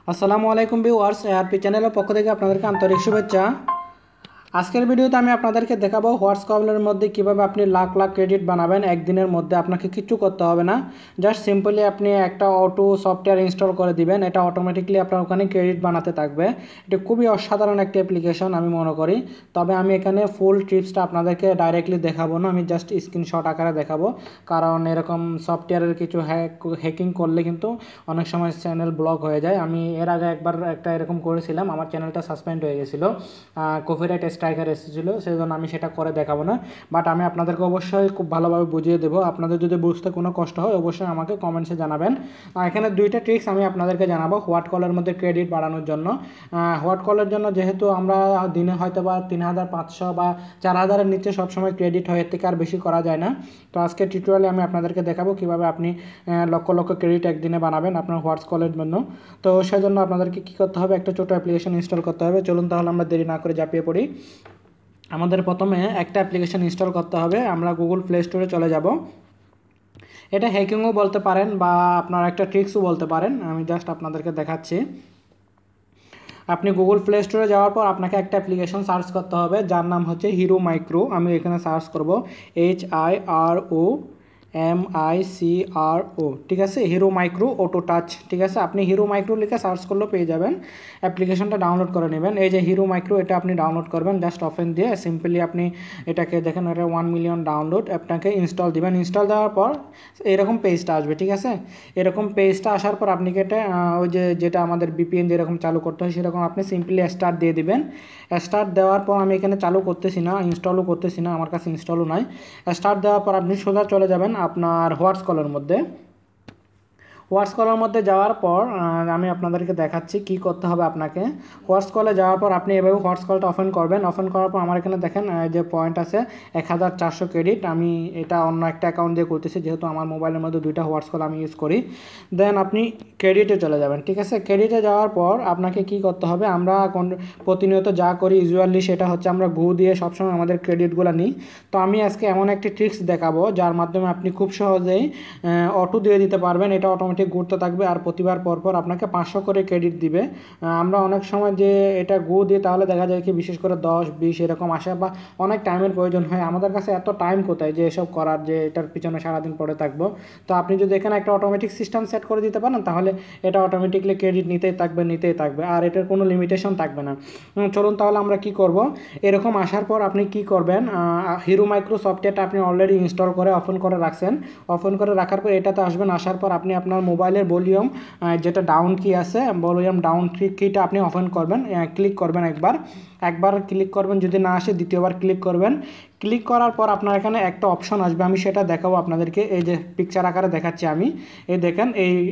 আসসালামু আলাইকুম viewers, ARP চ্যানেলের পক্ষ থেকে আপনাদেরকে আন্তরিক শুভেচ্ছা। আজকের ভিডিওতে আমি আপনাদেরকে দেখাবো হোয়াটসঅ্যাপের মধ্যে কিভাবে আপনি লাখ লাখ ক্রেডিট বানাবেন। একদিনের মধ্যে আপনাকে কিছু করতে হবে না, জাস্ট সিম্পলি আপনি একটা অটো সফটওয়্যার ইনস্টল করে দিবেন, এটা অটোমেটিকলি আপনার ওখানে ক্রেডিট বানাতে থাকবে। এটা খুবই অসাধারণ একটি অ্যাপ্লিকেশন আমি মনে করি। তবে আমি এখানে ফুল টিপসটা আপনাদেরকে ডাইরেক্টলি দেখাবো না, আমি জাস্ট স্ক্রিনশট আকারে দেখাবো, কারণ এরকম সফটওয়্যারের কিছু হ্যাকিং করলে কিন্তু অনেক সময় চ্যানেল ব্লক হয়ে যায়। আমি এর আগে একবার একটা এরকম করেছিলাম, আমার চ্যানেলটা সাসপেন্ড হয়ে গেছিলো, কপিরাইট স্ট্রাইকার এসেছিলো, সেই জন্য আমি সেটা করে দেখাবো না। বাট আমি আপনাদেরকে অবশ্যই খুব ভালোভাবে বুঝিয়ে দেবো। আপনাদের যদি বুঝতে কোনো কষ্ট হয় অবশ্যই আমাকে কমেন্টসে জানাবেন। এখানে দুইটা ট্রিক্স আমি আপনাদেরকে জানাবো হোয়াট কলের মধ্যে ক্রেডিট বাড়ানোর জন্য। হোয়াট কলের জন্য যেহেতু আমরা দিনে হয়তো বা 3500 বা 4000-এর নিচে সবসময় ক্রেডিট হয়, এর থেকে আর বেশি করা যায় না। তো আজকে টিউটোরিয়ালে আমি আপনাদেরকে দেখাবো কীভাবে আপনি লক্ষ লক্ষ ক্রেডিট একদিনে বানাবেন আপনার হোয়াটস কলের জন্য। তো সেজন্য আপনাদেরকে কী করতে হবে, একটা ছোটো অ্যাপ্লিকেশন ইনস্টল করতে হবে। চলুন তাহলে আমরা দেরি না করে ঝাঁপিয়ে পড়ি। আমাদের প্রথমে একটা অ্যাপ্লিকেশন ইনস্টল করতে হবে। আমরা গুগল প্লে স্টোরে চলে যাব। এটা হ্যাকিংও বলতে পারেন বা আপনার একটা ট্রিক্সও বলতে পারেন, আমি জাস্ট আপনাদেরকে দেখাচ্ছি। আপনি গুগল প্লে স্টোরে যাওয়ার পর আপনাকে একটা অ্যাপ্লিকেশন সার্চ করতে হবে, যার নাম হচ্ছে হিরো মাইক্রো। আমি এখানে সার্চ করব HIROMICRO, ঠিক আছে, হিরো মাইক্রো অটো টাচ, ঠিক আছে। আপনি হিরো মাইক্রো লিখে সার্চ করলেও পেয়ে যাবেন। অ্যাপ্লিকেশনটা ডাউনলোড করে নেবেন। এই যে হিরো মাইক্রো, এটা আপনি ডাউনলোড করবেন জাস্ট ওপেন দিয়ে। সিম্পলি আপনি এটাকে দেখেন, এটা 1 মিলিয়ন ডাউনলোড। আপনাকে ইনস্টল দিবেন। ইনস্টল দেওয়ার পর এরকম পেজটা আসবে, ঠিক আছে। এরকম পেজটা আসার পর আপনি এটা ওই যেটা আমাদের বিপিএন যেরকম চালু করতে হয় সেরকম আপনি সিম্পলি স্টার্ট দিয়ে দিবেন। স্টার্ট দেওয়ার পর আমি এখানে চালু করতেছি না, ইনস্টলও করতেছি না, আমার কাছে ইনস্টলও নাই। স্টার্ট দেওয়ার পর আপনি সোজা চলে যাবেন আপনার হোয়াটস কলের মধ্যে। হোয়াটস কলের মধ্যে যাওয়ার পর আমি আপনাদেরকে দেখাচ্ছি কি করতে হবে আপনাকে। হোয়াটস কলে যাওয়ার পর আপনি এভাবে হোয়াটস কলটা ওপেন করবেন। ওপেন করার পর আমার এখানে দেখেন যে পয়েন্ট আছে 1400 ক্রেডিট। আমি এটা অন্য একটা অ্যাকাউন্ট দিয়ে করতেছি, যেহেতু আমার মোবাইলের মধ্যে দুইটা হোয়াটস কল আমি ইউজ করি। দেন আপনি ক্রেডিটে চলে যাবেন, ঠিক আছে। ক্রেডিটে যাওয়ার পর আপনাকে কি করতে হবে, আমরা প্রতিনিয়ত যা করি ইউজুয়ালি সেটা হচ্ছে আমরা গু দিয়ে সবসময় আমাদের ক্রেডিটগুলো নিই। তো আমি আজকে এমন একটি ট্রিক্স দেখাবো যার মাধ্যমে আপনি খুব সহজেই অটো দিয়ে দিতে পারবেন। এটা অটোমেটিক ঘুরতে থাকবে আর প্রতিবার পরপর আপনাকে 500 করে ক্রেডিট দিবে। আমরা অনেক সময় যে এটা গু দিই তাহলে দেখা যায় কি বিশেষ করে 10-20 এরকম আসে বা অনেক টাইমের প্রয়োজন হয়। আমাদের কাছে এত টাইম কোথায় যে এসব করার, যে এটার পিছনে সারাদিন পড়ে থাকবো। তো আপনি যদি এখানে একটা অটোমেটিক সিস্টেম সেট করে দিতে পারেন তাহলে এটা অটোমেটিকলি ক্রেডিট নিতেই থাকবে আর এটার কোনো লিমিটেশন থাকবে না। চলুন তাহলে আমরা কি করব। এরকম আসার পর আপনি কি করবেন, হিরো মাইক্রো সফটওয়্যারটা আপনি অলরেডি ইনস্টল করে ওপেন করে রাখছেন। ওপেন করে রাখার পর এটাতে আসবেন। আসার পর আপনি আপনার মোবাইলের ভলিউম যেটা ডাউন কি আছে, ভলিউম ডাউন কিটা আপনি ওপেন করবেন, ক্লিক করবেন একবার ক্লিক করবেন। যদি না আসে দ্বিতীয়বার ক্লিক করবেন। ক্লিক করার পর আপনার এখানে একটা অপশন আসবে, আমি সেটা দেখাবো আপনাদেরকে। এই যে পিকচার আকারে দেখাচ্ছি আমি, এই দেখেন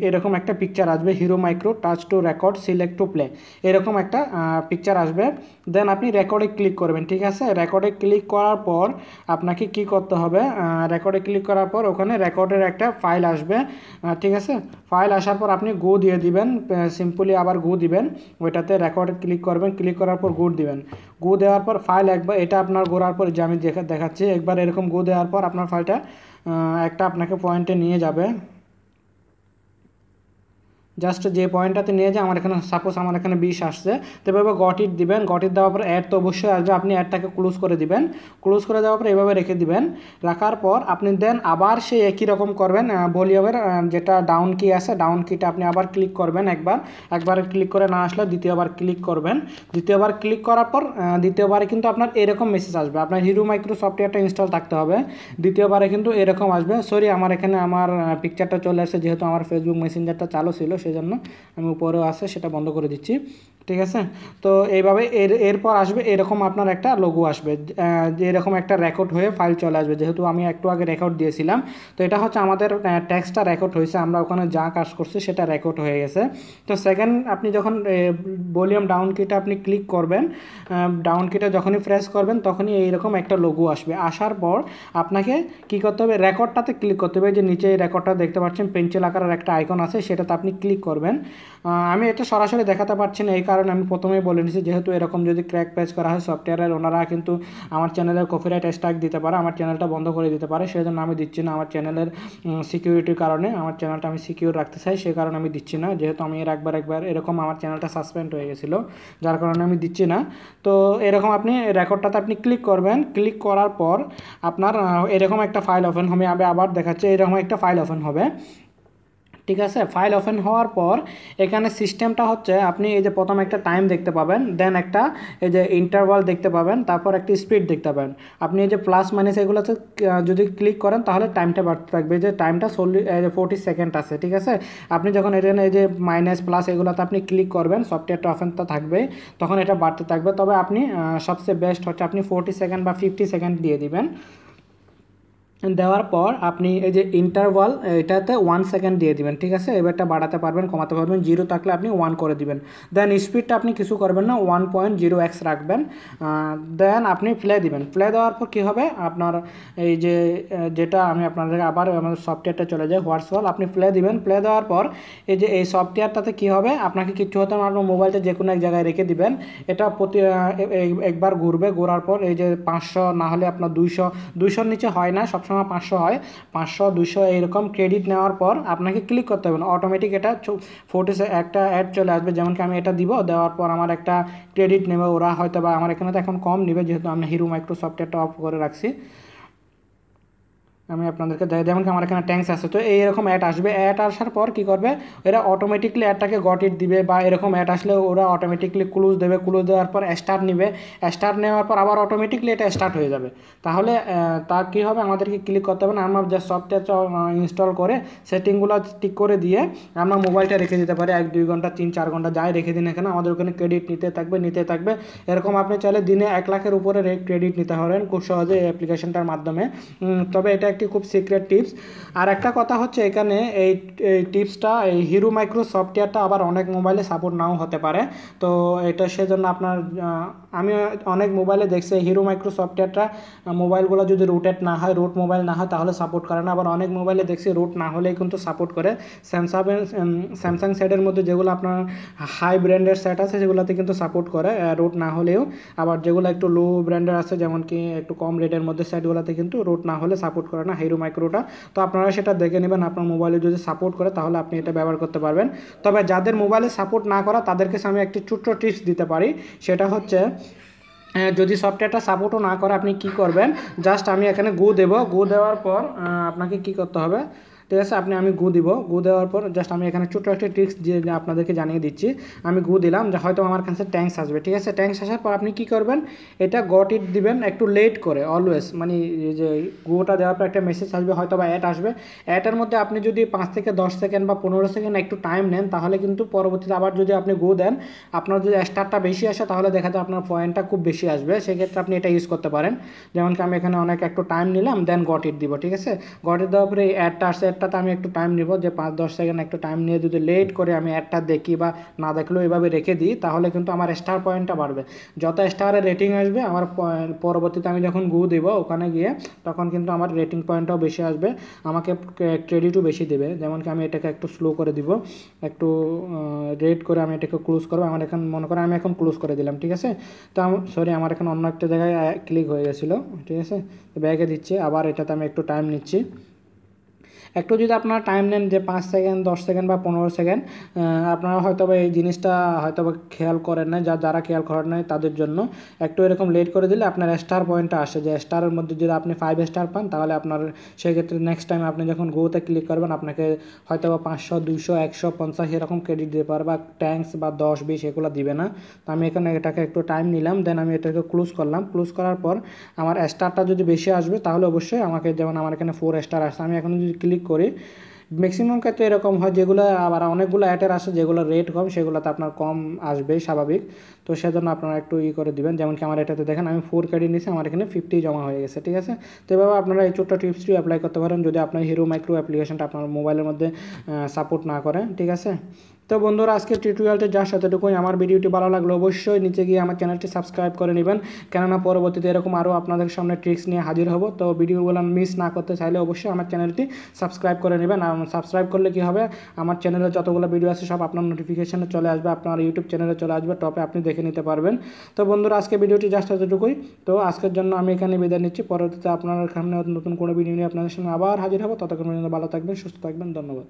এরকম একটা পিকচার আসবে, hero micro touch two record select to play, এরকম একটা পিকচার আসবে। দেন আপনি রেকর্ডে ক্লিক করবেন, ঠিক আছে। রেকর্ডে ক্লিক করার পর আপনাকে কি করতে হবে, রেকর্ডে ক্লিক করার পর ওখানে রেকর্ডের একটা ফাইল আসবে, ঠিক আছে। ফাইল আসার পর আপনি গো দিয়ে দিবেন, সিম্পলি আবার গো দিবেন। ওইটাতে রেকর্ডে ক্লিক করবেন, ক্লিক করার পর গো দিবেন। গো দেওয়ার পর ফাইল একবার এটা আপনার গোড়ার পর যে আমি দেখাচ্ছি, একবার এরকম গো দেওয়ার পর আপনার ফাইলটা একটা আপনাকে পয়েন্টে নিয়ে যাবে। জাস্ট যে পয়েন্টটাতে নিয়ে যায়, আমার এখানে সাপোজ আমার এখানে 20 আসছে, তো এভাবে গট ইট দিবেন। গট ইট দেওয়ার পর অ্যাড তো অবশ্যই আসবে, আপনি অ্যাডটাকে ক্লোজ করে দিবেন। ক্লোজ করে দেওয়ার পর এভাবে রেখে দিবেন। রাখার পর আপনি দেন আবার সেই একই রকম করবেন, ভলিউমের যেটা ডাউন কি আছে ডাউন কিটা আপনি আবার ক্লিক করবেন। একবার ক্লিক করে না আসলে দ্বিতীয়বার ক্লিক করবেন। দ্বিতীয়বার ক্লিক করার পর দ্বিতীয়বারে কিন্তু আপনার এরকম মেসেজ আসবে, আপনার হিরো মাইক্রো সফটওয়্যারটা ইনস্টল থাকতে হবে। দ্বিতীয়বারে কিন্তু এরকম আসবে। সরি, আমার এখানে আমার পিকচারটা চলে আসছে, যেহেতু আমার ফেসবুক মেসেঞ্জারটা চালু ছিল সেই জন্য আমি উপরেও আছে সেটা বন্ধ করে দিচ্ছি, ঠিক আছে। তো এইভাবে এরপর আসবে এরকম আপনার একটা লোগো আসবে, যে এরকম একটা রেকর্ড হয়ে ফাইল চলে আসবে। যেহেতু আমি একটু আগে রেকর্ড দিয়েছিলাম, তো এটা হচ্ছে আমাদের টেক্সটটা রেকর্ড হয়েছে, আমরা ওখানে যা কাজ করছি সেটা রেকর্ড হয়ে গেছে। তো সেকেন্ড আপনি যখন ভলিউম ডাউন কিটা আপনি ক্লিক করবেন, ডাউন কিটা যখনই প্রেস করবেন তখনই এইরকম একটা লোগো আসবে। আসার পর আপনাকে কি করতে হবে, রেকর্ডটাতে ক্লিক করতে হবে। যে নিচে রেকর্ডটা দেখতে পাচ্ছেন পেন্সিল আকারের একটা আইকন আছে, সেটাতে আপনি ক্লিক করবেন। আমি এটা সরাসরি দেখাতে পারছি না, এই কারণে কারণে আমি প্রথমেই বলে নিছি, যেহেতু এরকম যদি ক্র্যাক পেজ করা হয় সফটওয়্যারের, ওনারা কিন্তু আমার চ্যানেলের কপিরাইট স্ট্রাইক দিতে পারে, আমার চ্যানেলটা বন্ধ করে দিতে পারে। সেই জন্য আমি দিচ্ছি না, আমার চ্যানেলের সিকিউরিটির কারণে, আমার চ্যানেলটা আমি সিকিউর রাখতে চাই, সেই কারণে আমি দিচ্ছি না। যেহেতু আমি একবার এরকম আমার চ্যানেলটা সাসপেন্ড হয়ে গেছিলো, যার কারণে আমি দিচ্ছি না। তো এরকম আপনি রেকর্ডটাতে আপনি ক্লিক করবেন, ক্লিক করার পর আপনার এরকম একটা ফাইল ওপেন হবে। আমি আবার দেখাচ্ছি, এরকম একটা ফাইল ওপেন হবে, ঠিক আছে। ফাইল ওপেন হওয়ার পর এখানে সিস্টেমটা হচ্ছে, আপনি এই যে প্রথম একটা টাইম দেখতে পাবেন, দেন একটা এই যে ইন্টারভাল দেখতে পাবেন, তারপর একটা স্পিড দেখতে পাবেন। আপনি এই যে প্লাস মাইনাস এগুলোতে যদি ক্লিক করেন তাহলে টাইমটা বাড়তে থাকবে, যে টাইমটা 40 সেকেন্ড আছে, ঠিক আছে। আপনি যখন এখানে এই যে মাইনাস প্লাস এগুলোতে আপনি ক্লিক করবেন, সফটওয়্যারটা ওপেন তো থাকবে, তখন এটা বাড়তে থাকবে। তবে আপনি সবচেয়ে বেস্ট হচ্ছে আপনি 40 সেকেন্ড বা 50 সেকেন্ড দিয়ে দিবেন। দেওয়ার পর আপনি এই যে ইন্টারভাল এটাতে 1 সেকেন্ড দিয়ে দিবেন, ঠিক আছে। এবারটা বাড়াতে পারবেন, কমাতে পারবেন, 0 থাকলে আপনি 1 করে দিবেন। দেন স্পিডটা আপনি কিছু করবেন না, 1.0x রাখবেন। দেন আপনি প্লে দিবেন। প্লে দেওয়ার পর কী হবে, আপনার এই যে যেটা আমি আপনাদের আবার আমাদের সফটওয়্যারটা চলে যায় হোয়াটসঅ্যাপ, আপনি প্লে দিবেন। প্লে দেওয়ার পর এই যে এই সফটওয়্যারটাতে কী হবে, আপনাকে কিছু হতে না, আপনার মোবাইলটা যে কোনো এক জায়গায় রেখে দিবেন। এটা একবার ঘুরবে, ঘোরার পর এই যে 500 না হলে আপনার 200 নিচে হয় না, সবসময় 500 হয়, 500 200 এইরকম ক্রেডিট নেওয়ার পর আপনাকে ক্লিক করতে হবে। অটোমেটিক এটা 40 একটা অ্যাড চলে আসবে, যেমন কি আমি এটা দিব, দেওয়ার পর আমার একটা ক্রেডিট নেবে ওরা, হয়তো বা আমার এখানে তো এখন কম নেবে, যেহেতু আমি হিরো মাইক্রো সফটওয়্যারটা অফ করে রাখছি। আমি আপনাদেরকে দেখাই, যেমন কি আমার এখানে ট্যাঙ্কস আছে, তো এইরকম অ্যাড আসবে। অ্যাড আসার পর কী করবে, এরা অটোমেটিকলি অ্যাডটাকে গট ইট দিবে, বা এরকম অ্যাড আসলে ওরা অটোমেটিকলি ক্লোজ দেবে। ক্লোজ দেওয়ার পর স্টার্ট নেবে, স্টার্ট নেওয়ার পর আবার অটোমেটিকলি এটা স্টার্ট হয়ে যাবে। তাহলে তা কী হবে, আমাদেরকে ক্লিক করতে হবে না, আমরা যে সফটওয়্যারটা ইনস্টল করে সেটিংগুলো ঠিক করে দিয়ে আমরা মোবাইলটা রেখে দিতে পারি 1-2 ঘন্টা 3-4 ঘন্টা যাই রেখে দিন এখানে, আমাদের ওখানে ক্রেডিট নিতে থাকবে। এরকম আপনি চাইলে দিনে 1 লাখের উপরে ক্রেডিট নিতে পারেন খুব সহজে এই অ্যাপ্লিকেশনটার মাধ্যমে। তবে এটা একটি খুব সিক্রেট টিপস। আর একটা কথা হচ্ছে, এখানে এই টিপসটা, এই হিরো মাইক্রো সফটওয়্যারটা আবার অনেক মোবাইলে সাপোর্ট নাও হতে পারে। তো এটা সেজন্য আপনার আমি অনেক মোবাইলে দেখছি হিরো মাইক্রো সফটওয়্যারটা মোবাইলগুলো যদি রুটেড না হয়, রুট মোবাইল না হয়, তাহলে সাপোর্ট করে না। আবার অনেক মোবাইলে দেখছি রুট না হলেই কিন্তু সাপোর্ট করে। স্যামসাং সেটের মধ্যে যেগুলো আপনার হাই ব্র্যান্ডের সেট আছে সেগুলোতে কিন্তু সাপোর্ট করে রুট না হলেও। আবার যেগুলো একটু লো ব্র্যান্ডের আছে, যেমন কি একটু কম রেটের মধ্যে সেটগুলোতে কিন্তু রুট না হলে সাপোর্ট করে না হিরো মাইক্রোটা। তো আপনারা সেটা দেখে নেবেন, আপনার মোবাইলে যদি সাপোর্ট করে তাহলে আপনি এটা ব্যবহার করতে পারবেন। তবে যাদের মোবাইলে সাপোর্ট না করা তাদেরকে আমি একটি ছোট্ট টিপস দিতে পারি, সেটা হচ্ছে যদি সফটওয়্যারটা সাপোর্টও না করে আপনি কি করবেন, জাস্ট আমি এখানে গো দেব। গো দেওয়ার পর আপনাকে কি করতে হবে, ঠিক আছে। আমি গু দিব, গু দেওয়ার পর জাস্ট আমি এখানে ছোটো একটা ট্রিক্স দিয়ে আপনাদেরকে জানিয়ে দিচ্ছি। আমি গু দিলাম, যে হয়তো আমার কাছে ট্যাঙ্কস আসবে, ঠিক আছে। ট্যাঙ্কস আসার পর আপনি কী করবেন, এটা গট ইট দিবেন একটু লেট করে, অলওয়েজ মানে এই যে গুটা দেওয়ার পর একটা মেসেজ আসবে, হয়তো বা অ্যাড আসবে। অ্যাডের মধ্যে আপনি যদি 5 থেকে 10 সেকেন্ড বা 15 সেকেন্ড একটু টাইম নেন, তাহলে কিন্তু পরবর্তীতে আবার যদি আপনি গু দেন, আপনার যদি স্টারটা বেশি আসে তাহলে দেখা যায় আপনার পয়েন্টটা খুব বেশি আসবে। সেক্ষেত্রে আপনি এটা ইউজ করতে পারেন। যেমন কি আমি এখানে অনেক একটু টাইম নিলাম, দেন গট ইট দিব, ঠিক আছে। গট ইট দেওয়ার পরে এই অ্যাডটা আসছে, অ্যাডটাতে আমি একটু টাইম নিব, যে 5-10 সেকেন্ড একটু টাইম নিয়ে যদি লেট করে আমি অ্যাডটা দেখি বা না দেখলেও এভাবে রেখে দিই, তাহলে কিন্তু আমার স্টার পয়েন্টটা বাড়বে। যত স্টারের রেটিং আসবে, আমার পরবর্তীতে আমি যখন গু দিব ওখানে গিয়ে, তখন কিন্তু আমার রেটিং পয়েন্টটাও বেশি আসবে, আমাকে ক্রেডিটও বেশি দেবে। যেমন কি আমি এটাকে একটু স্লো করে দিব, একটু রেড করে আমি এটাকে ক্লোজ করবো। আমার এখন মনে করেন আমি এখন ক্লোজ করে দিলাম, ঠিক আছে। তো সরি, আমার এখন অন্য একটা জায়গায় ক্লিক হয়ে গেছিলো, ঠিক আছে। তো ব্যাগে দিচ্ছি, আবার এটাতে আমি একটু টাইম নিচ্ছি। একটু যদি আপনারা টাইম নেন, যে 5 সেকেন্ড 10 সেকেন্ড বা 15 সেকেন্ড, আপনারা হয়তো বা এই জিনিসটা হয়তো বা খেয়াল করেন না, যারা খেয়াল করেন নাই তাদের জন্য একটু এরকম লেট করে দিলে আপনার স্টার পয়েন্টটা আসে, যে স্টারের মধ্যে যদি আপনি 5 স্টার পান, তাহলে আপনার সেক্ষেত্রে নেক্সট টাইম আপনি যখন গোতে ক্লিক করবেন, আপনাকে হয়তো বা 500 200 150 এরকম ক্রেডিট দিতে পারে, বা ট্যাঙ্কস বা 10-20 এগুলো দিবে না। তো আমি এখানে এটাকে একটু টাইম নিলাম, দেন আমি এটাকে ক্লোজ করলাম। ক্লোজ করার পর আমার স্টারটা যদি বেশি আসবে, তাহলে অবশ্যই আমাকে, যেমন আমার এখানে 4 স্টার আসছে, আমি এখন যদি ক্লিক করি, ম্যাক্সিমাম ক্ষেত্রে এরকম হয়, যেগুলো আবার অনেকগুলো অ্যাডের আসে যেগুলো রেট কম, সেগুলোতে আপনার কম আসবেই স্বাভাবিক। তো সেজন্য আপনারা একটু করে দিবেন। যেমন কি আমার এটাতে দেখেন আমি 4 ক্রেডিট নিয়েছি, আমার এখানে 50 জমা হয়ে গেছে, ঠিক আছে। তো এভাবে আপনারা এই ছোট্ট টিপসটি অ্যাপ্লাই করতে পারেন যদি আপনার হিরো মাইক্রো অ্যাপ্লিকেশনটা আপনার মোবাইলের মধ্যে সাপোর্ট না করে, ঠিক আছে। তো বন্ধুরা আজকে টিউটোরিয়ালটি জাস্ট এতটুকুই। আমার ভিডিওটি ভালো লাগলে অবশ্যই নিচে গিয়ে আমার চ্যানেলটি সাবস্ক্রাইব করে নেবেন, কেননা পরবর্তীতে এরকম আরও আপনাদের সামনে ট্রিক্স নিয়ে হাজির হব। তো ভিডিওগুলো মিস না করতে চাইলে অবশ্যই আমার চ্যানেলটি সাবস্ক্রাইব করে নেবেন। আর সাবস্ক্রাইব করলে কী হবে, আমার চ্যানেলে যতগুলো ভিডিও আছে সব আপনার নোটিফিকেশানে চলে আসবে, আপনার ইউটিউব চ্যানেলে চলে আসবে, টপে আপনি দেখে নিতে পারবেন। তো বন্ধুরা আজকে ভিডিওটি জাস্ট এতটুকুই। তো আজকের জন্য আমি এখানে বিদায় নিচ্ছি। পরবর্তীতে আপনার সামনে নতুন কোনো ভিডিও নিয়ে আপনাদের সামনে আবার হাজির হব। ততক্ষণ পর্যন্ত ভালো থাকবেন, সুস্থ থাকবেন। ধন্যবাদ।